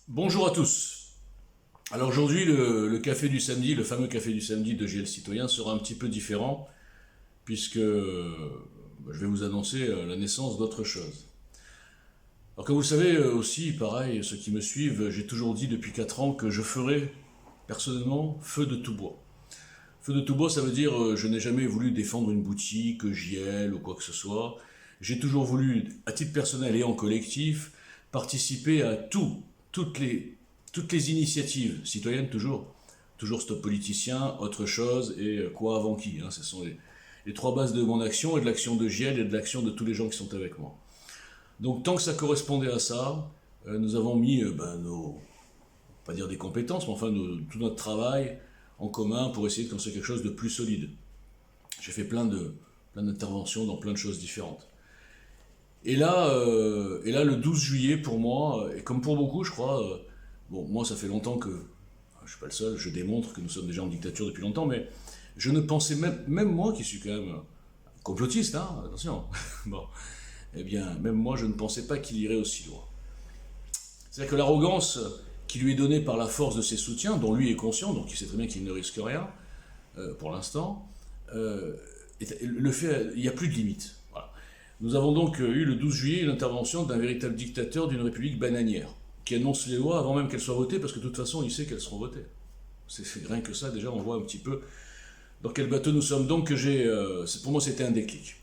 Bonjour à tous. Alors aujourd'hui, le café du samedi, le fameux café du samedi de GL Citoyen sera un petit peu différent puisque je vais vous annoncer la naissance d'autre chose. Alors comme vous le savez aussi, pareil, ceux qui me suivent, j'ai toujours dit depuis 4 ans que je ferai personnellement feu de tout bois. Feu de tout bois, ça veut dire je n'ai jamais voulu défendre une boutique, GL ou quoi que ce soit. J'ai toujours voulu, à titre personnel et en collectif, participer à toutes les, toutes les initiatives citoyennes, toujours stop politicien, autre chose et quoi avant qui. Hein, ce sont les trois bases de mon action et de l'action de GL et de l'action de tous les gens qui sont avec moi. Donc tant que ça correspondait à ça, nous avons mis nos, pas dire des compétences, mais enfin tout notre travail en commun pour essayer de construire quelque chose de plus solide. J'ai fait plein d'interventions dans plein de choses différentes. Et là, le 12 juillet, pour moi, et comme pour beaucoup, je crois, bon, moi, ça fait longtemps que, je suis pas le seul, je démontre que nous sommes déjà en dictature depuis longtemps, mais je ne pensais même moi, qui suis quand même complotiste, hein, attention, bon, eh bien, même moi, je ne pensais pas qu'il irait aussi loin. C'est-à-dire que l'arrogance qui lui est donnée par la force de ses soutiens, dont lui est conscient, donc il sait très bien qu'il ne risque rien, pour l'instant, le fait, il n'y a plus de limite. Voilà. Nous avons donc eu le 12 juillet l'intervention d'un véritable dictateur d'une république bananière, qui annonce les lois avant même qu'elles soient votées, parce que de toute façon, il sait qu'elles seront votées. C'est rien que ça, déjà, on voit un petit peu dans quel bateau nous sommes. Donc, pour moi, c'était un déclic.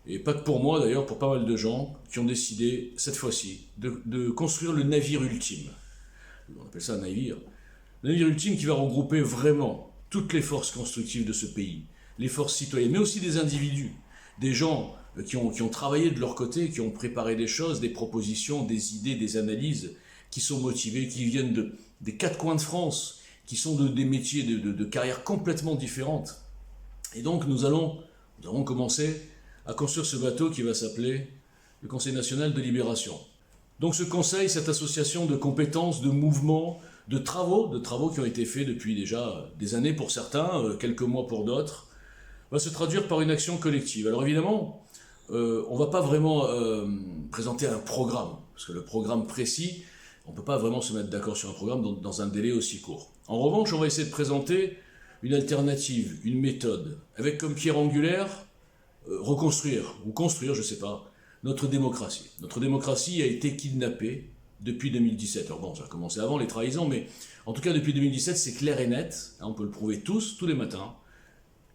Et pas que pour moi, d'ailleurs, pour pas mal de gens qui ont décidé, cette fois-ci, de construire le navire ultime. On appelle ça un navire. Le navire ultime qui va regrouper vraiment toutes les forces constructives de ce pays, les forces citoyennes, mais aussi des individus, des gens qui ont travaillé de leur côté, qui ont préparé des choses, des propositions, des idées, des analyses, qui sont motivés, qui viennent des quatre coins de France, qui sont des métiers, de carrières complètement différentes. Et donc nous allons commencer à construire ce bateau qui va s'appeler le Conseil national de libération. Donc ce conseil, cette association de compétences, de mouvements, de travaux qui ont été faits depuis déjà des années pour certains, quelques mois pour d'autres, va se traduire par une action collective. Alors évidemment, on ne va pas vraiment présenter un programme, parce que le programme précis, on ne peut pas vraiment se mettre d'accord sur un programme dans un délai aussi court. En revanche, on va essayer de présenter une alternative, une méthode, avec comme pierre angulaire, reconstruire, ou construire, je ne sais pas, notre démocratie. Notre démocratie a été kidnappée depuis 2017. Alors bon, ça a commencé avant les trahisons, mais en tout cas depuis 2017, c'est clair et net, on peut le prouver tous les matins.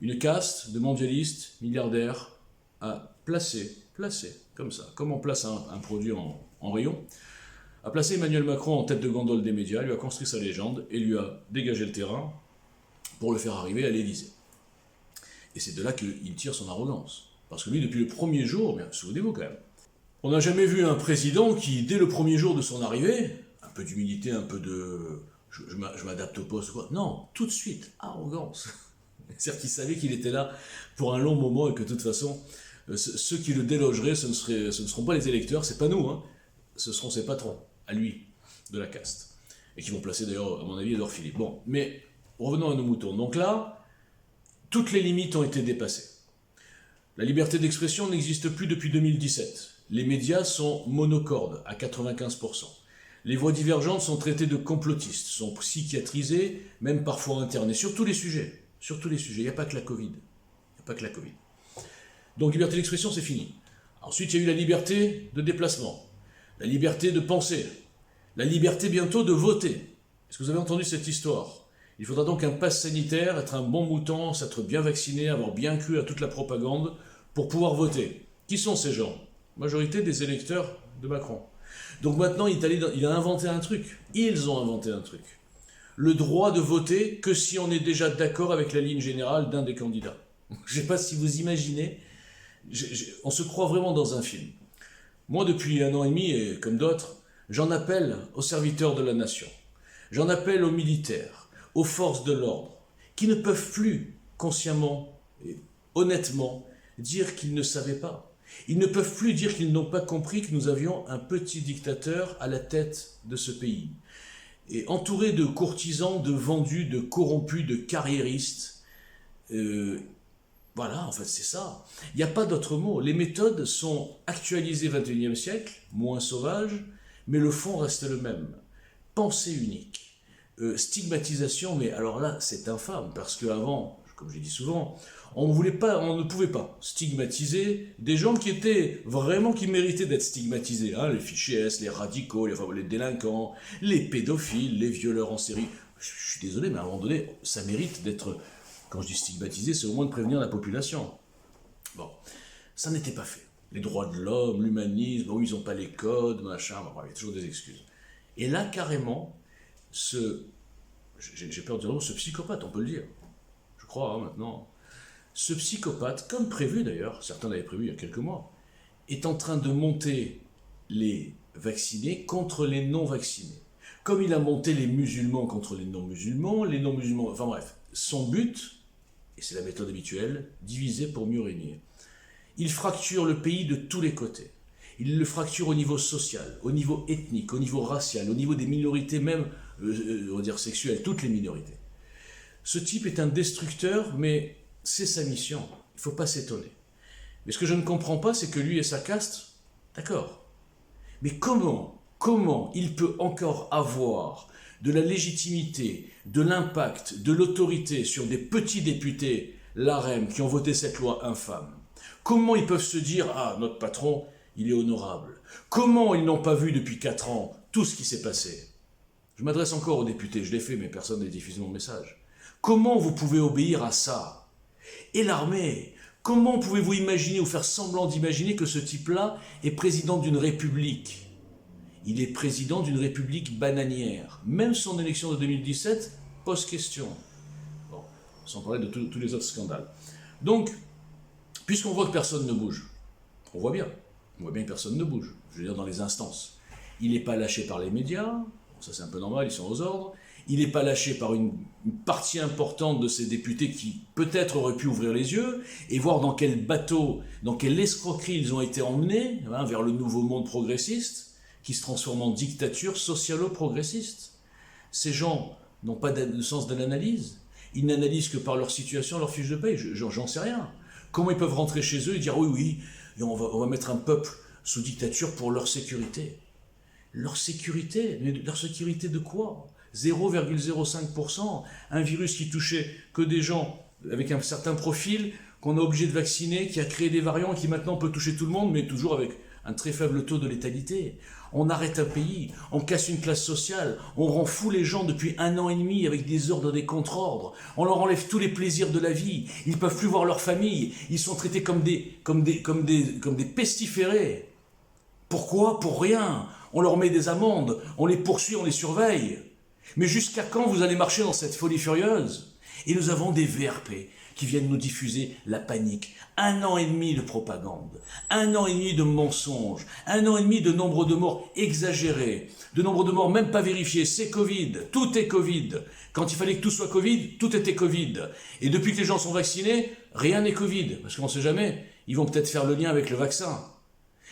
Une caste de mondialistes, milliardaires, a placé, comme ça, comme on place un produit en rayon, a placé Emmanuel Macron en tête de gondole des médias, lui a construit sa légende et lui a dégagé le terrain pour le faire arriver à l'Élysée. Et c'est de là qu'il tire son arrogance. Parce que lui, depuis le premier jour, bien, souvenez-vous quand même, on n'a jamais vu un président qui, dès le premier jour de son arrivée, un peu d'humilité, un peu de je m'adapte au poste, quoi. Non, tout de suite, arrogance. C'est-à-dire qu'il savait qu'il était là pour un long moment et que de toute façon, ceux qui le délogeraient, ce ne seront pas les électeurs, c'est pas nous, hein, ce seront ses patrons, à lui, de la caste. Et qui vont placer d'ailleurs, à mon avis, Édouard Philippe. Bon, mais revenons à nos moutons. Donc là, toutes les limites ont été dépassées. La liberté d'expression n'existe plus depuis 2017. Les médias sont monocordes à 95%. Les voix divergentes sont traitées de complotistes, sont psychiatrisées, même parfois internées, sur tous les sujets. Sur tous les sujets, il n'y a pas que la Covid. Il n'y a pas que la Covid. Donc liberté d'expression, c'est fini. Ensuite, il y a eu la liberté de déplacement, la liberté de penser, la liberté bientôt de voter. Est-ce que vous avez entendu cette histoire ? Il faudra donc un pass sanitaire, être un bon mouton, s'être bien vacciné, avoir bien cru à toute la propagande pour pouvoir voter. Qui sont ces gens ? Majorité des électeurs de Macron. Donc maintenant, il a inventé un truc. Ils ont inventé un truc. Le droit de voter que si on est déjà d'accord avec la ligne générale d'un des candidats. Je ne sais pas si vous imaginez, on se croit vraiment dans un film. Moi, depuis 1 an et demi, et comme d'autres, j'en appelle aux serviteurs de la nation. J'en appelle aux militaires, aux forces de l'ordre, qui ne peuvent plus consciemment et honnêtement dire qu'ils ne savaient pas. Ils ne peuvent plus dire qu'ils n'ont pas compris que nous avions un petit dictateur à la tête de ce pays. Et entouré de courtisans, de vendus, de corrompus, de carriéristes. Voilà, en fait, c'est ça. Il n'y a pas d'autre mot. Les méthodes sont actualisées 21e siècle, moins sauvages, mais le fond reste le même. pensée unique. Stigmatisation, mais alors là, c'est infâme, parce qu'avant, comme j'ai dit souvent, on ne pouvait pas stigmatiser des gens qui étaient vraiment, qui méritaient d'être stigmatisés. Hein, les fichés S, les radicaux, les délinquants, les pédophiles, les violeurs en série. Je suis désolé, mais à un moment donné, ça mérite d'être, quand je dis stigmatisé, c'est au moins de prévenir la population. Bon, ça n'était pas fait. Les droits de l'homme, l'humanisme, bon, ils n'ont pas les codes, machin, bon, il y a toujours des excuses. Et là, carrément, j'ai peur de dire ce psychopathe, on peut le dire, je crois, hein, maintenant, ce psychopathe, comme prévu d'ailleurs, certains l'avaient prévu il y a quelques mois, est en train de monter les vaccinés contre les non-vaccinés. Comme il a monté les musulmans contre les non-musulmans, enfin bref, son but, et c'est la méthode habituelle, diviser pour mieux régner. Il fracture le pays de tous les côtés. Il le fracture au niveau social, au niveau ethnique, au niveau racial, au niveau des minorités même, on va dire sexuelles, toutes les minorités. Ce type est un destructeur, mais c'est sa mission. Il ne faut pas s'étonner. Mais ce que je ne comprends pas, c'est que lui et sa caste, d'accord. Mais comment il peut encore avoir de la légitimité, de l'impact, de l'autorité sur des petits députés, l'AREM, qui ont voté cette loi infâme? Comment ils peuvent se dire « Ah, notre patron, il est honorable ». Comment ils n'ont pas vu depuis 4 ans tout ce qui s'est passé? Je m'adresse encore aux députés, je l'ai fait, mais personne n'a diffusé mon message. Comment vous pouvez obéir à ça? Et l'armée, comment pouvez-vous imaginer ou faire semblant d'imaginer que ce type-là est président d'une république? Il est président d'une république bananière. Même son élection de 2017 pose question. Bon, sans parler de tous les autres scandales. Donc, puisqu'on voit que personne ne bouge, on voit bien que personne ne bouge, je veux dire dans les instances. Il n'est pas lâché par les médias, ça c'est un peu normal, ils sont aux ordres. Il n'est pas lâché par une partie importante de ces députés qui peut-être auraient pu ouvrir les yeux et voir dans quel bateau, dans quelle escroquerie ils ont été emmenés, hein, vers le nouveau monde progressiste, qui se transforme en dictature socialo-progressiste. Ces gens n'ont pas de sens de l'analyse. Ils n'analysent que par leur situation, leur fiche de paye. J'en sais rien. Comment ils peuvent rentrer chez eux et dire oui, on va mettre un peuple sous dictature pour leur sécurité. Leur sécurité? Mais leur sécurité de quoi? 0,05%, un virus qui touchait que des gens avec un certain profil, qu'on a obligé de vacciner, qui a créé des variants, qui maintenant peut toucher tout le monde, mais toujours avec un très faible taux de létalité. On arrête un pays, on casse une classe sociale, on rend fou les gens depuis 1 an et demi avec des ordres, des contre-ordres, on leur enlève tous les plaisirs de la vie, ils ne peuvent plus voir leur famille, ils sont traités comme des pestiférés. Pourquoi? Pour rien. On leur met des amendes, on les poursuit, on les surveille. Mais jusqu'à quand vous allez marcher dans cette folie furieuse? Et nous avons des VRP qui viennent nous diffuser la panique. 1 an et demi de propagande, 1 an et demi de mensonges, 1 an et demi de nombre de morts exagérés, de nombre de morts même pas vérifiés. C'est Covid, tout est Covid. Quand il fallait que tout soit Covid, tout était Covid. Et depuis que les gens sont vaccinés, rien n'est Covid. Parce qu'on ne sait jamais, ils vont peut-être faire le lien avec le vaccin.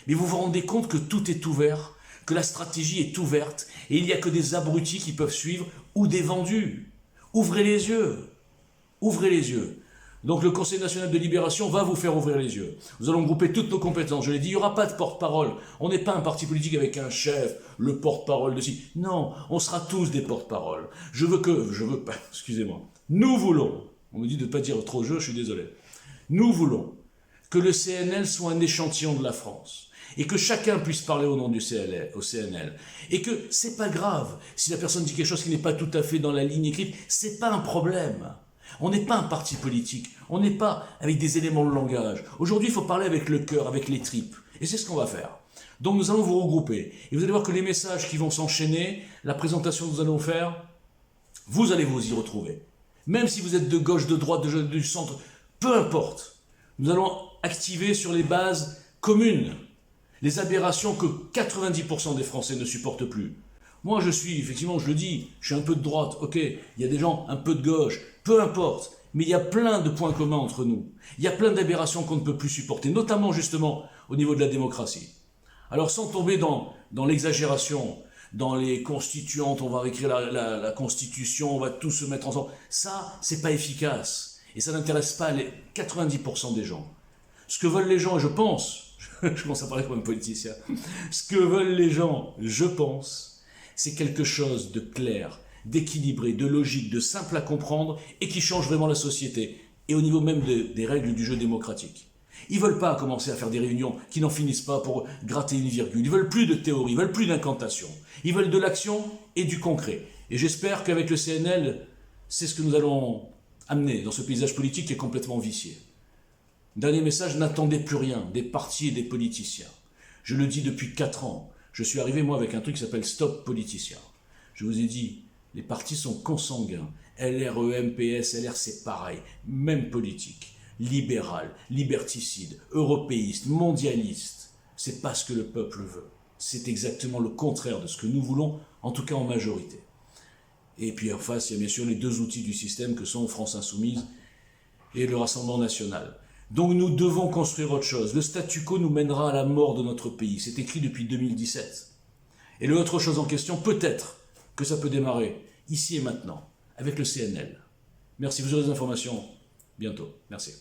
Mais vous vous rendez compte que tout est ouvert, que la stratégie est ouverte, et il n'y a que des abrutis qui peuvent suivre, ou des vendus. Ouvrez les yeux. Ouvrez les yeux. Donc le Conseil national de libération va vous faire ouvrir les yeux. Nous allons grouper toutes nos compétences. Je l'ai dit, il n'y aura pas de porte-parole. On n'est pas un parti politique avec un chef, le porte-parole de ci. Non, on sera tous des porte-parole. Excusez-moi. Nous voulons, on me dit de ne pas dire trop je suis désolé. Nous voulons que le CNL soit un échantillon de la France. Et que chacun puisse parler au nom du CNL. Et que c'est pas grave si la personne dit quelque chose qui n'est pas tout à fait dans la ligne écrite, c'est pas un problème. On n'est pas un parti politique, on n'est pas avec des éléments de langage. Aujourd'hui, il faut parler avec le cœur, avec les tripes. Et c'est ce qu'on va faire. Donc nous allons vous regrouper. Et vous allez voir que les messages qui vont s'enchaîner, la présentation que nous allons faire, vous allez vous y retrouver. Même si vous êtes de gauche, de droite, du centre, peu importe. Nous allons activer sur les bases communes les aberrations que 90% des Français ne supportent plus. Moi, effectivement, je le dis, je suis un peu de droite, ok, il y a des gens un peu de gauche, peu importe, mais il y a plein de points communs entre nous. Il y a plein d'aberrations qu'on ne peut plus supporter, notamment justement au niveau de la démocratie. Alors sans tomber dans l'exagération, dans les constituantes, on va réécrire la Constitution, on va tous se mettre ensemble, ça, c'est pas efficace. Et ça n'intéresse pas les 90% des gens. Ce que veulent les gens, et je pense, je commence à parler comme un politicien, ce que veulent les gens, je pense, C'est quelque chose de clair, d'équilibré, de logique, de simple à comprendre et qui change vraiment la société, et au niveau même des règles du jeu démocratique. Ils ne veulent pas commencer à faire des réunions qui n'en finissent pas pour gratter une virgule. Ils ne veulent plus de théorie, ils ne veulent plus d'incantation. Ils veulent de l'action et du concret. Et j'espère qu'avec le CNL, c'est ce que nous allons amener dans ce paysage politique qui est complètement vicié. Dernier message, n'attendez plus rien des partis et des politiciens. Je le dis depuis 4 ans. Je suis arrivé, moi, avec un truc qui s'appelle Stop Politiciens. Je vous ai dit, les partis sont consanguins. LR, EM, PS, LR, c'est pareil. Même politique. Libéral, liberticide, européiste, mondialiste. C'est pas ce que le peuple veut. C'est exactement le contraire de ce que nous voulons, en tout cas en majorité. Et puis en face, il y a bien sûr les 2 outils du système que sont France Insoumise et le Rassemblement National. Donc nous devons construire autre chose. Le statu quo nous mènera à la mort de notre pays. C'est écrit depuis 2017. Et l'autre chose en question, peut-être que ça peut démarrer ici et maintenant, avec le CNL. Merci, vous aurez des informations bientôt. Merci.